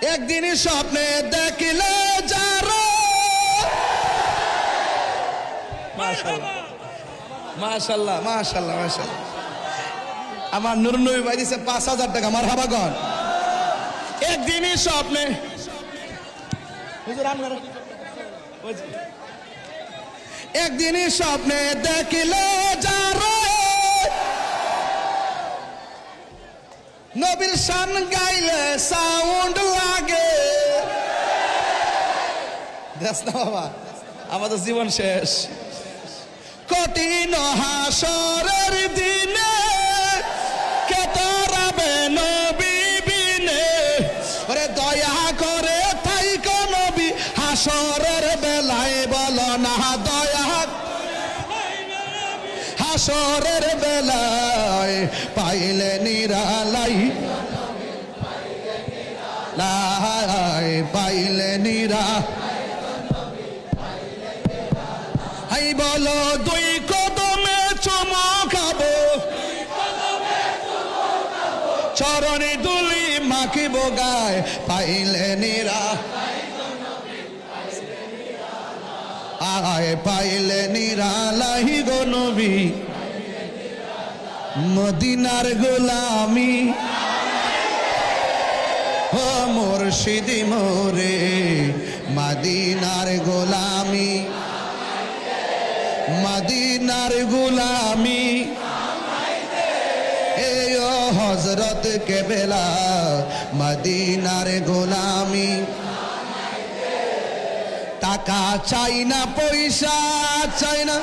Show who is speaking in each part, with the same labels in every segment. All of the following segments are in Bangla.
Speaker 1: একদিন স্বপ্নে দেখিলে যারা মাশাআল্লাহ মাশাআল্লাহ মাশাআল্লাহ মাশাআল্লাহ আমার নূর নবী ভাই দিছে 5000 টাকা মারহাবাগন। একদিনই স্বপ্নে হুজুর আপনারা একদিনই স্বপ্নে দেখিলে যারা নবীর শান গাইলে সাউন্ড লাগে। দেখ না বাবা আমাদের জীবন শেষ। কঠিন হাসরের দিনে কে তরাবে নবী বিনে, ওরে দয়া করে থাইকো নবী হাসরের বেলায় বলো না দয়া। হাসরের বেলায় পাইলে নিরালাই লাই পাইলে নিরা হাই বলো দুই কদমে চুমো খাবো, চরণে দুলি মাখিব গায় পাইলে নিরা আয় পাইলে নিরালাই গো নবী মদিনার গোলামি। ও মুর্শিদি মোরে মদিনার গোলামি, মদিনার গোলামি। এ ও হযরত কেবলা মদিনার গোলামি। টাকা চাই না পয়সা চাই না,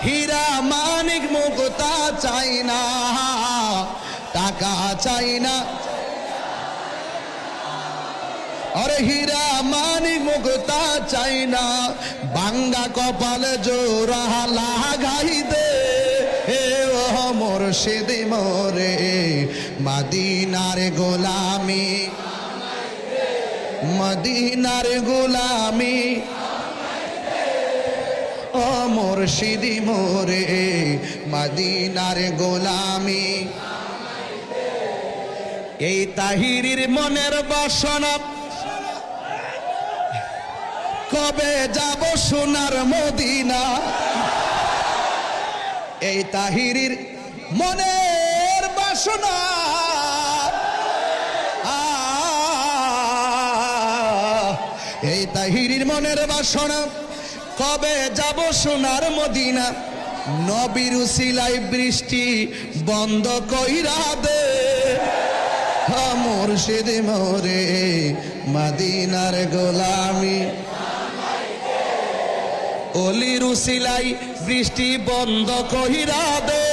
Speaker 1: হীরা মানিক মুক্তা চাই না। টাকা চাই না আরে হীরা মানিক মুক্তা চাই না, বাঙ্গা কপালে জোড়া লাগাই দে। হে ও মুর্শিদি মোরে মদিনার গোলামি, মদিনার গোলামি। ও মুর্শিদি মোরে মদিনার গোলামি। এই তাহিরির মনের বাসনা কবে যাব সোনার মদিনা। এই তাহিরির মনের বাসনা এই তাহিরির মনের বাসনা কবে যাব সোনার মদিনা। নবীর উসিলাই বৃষ্টি বন্ধ কইরা দে। মুর্শিদ মোরে মদিনার গোলামি। অলির উসিলাই বৃষ্টি বন্ধ কইরা দে।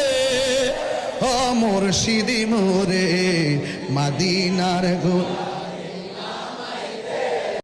Speaker 1: ও মুর্শিদ মোরে মদিনার গোলামি।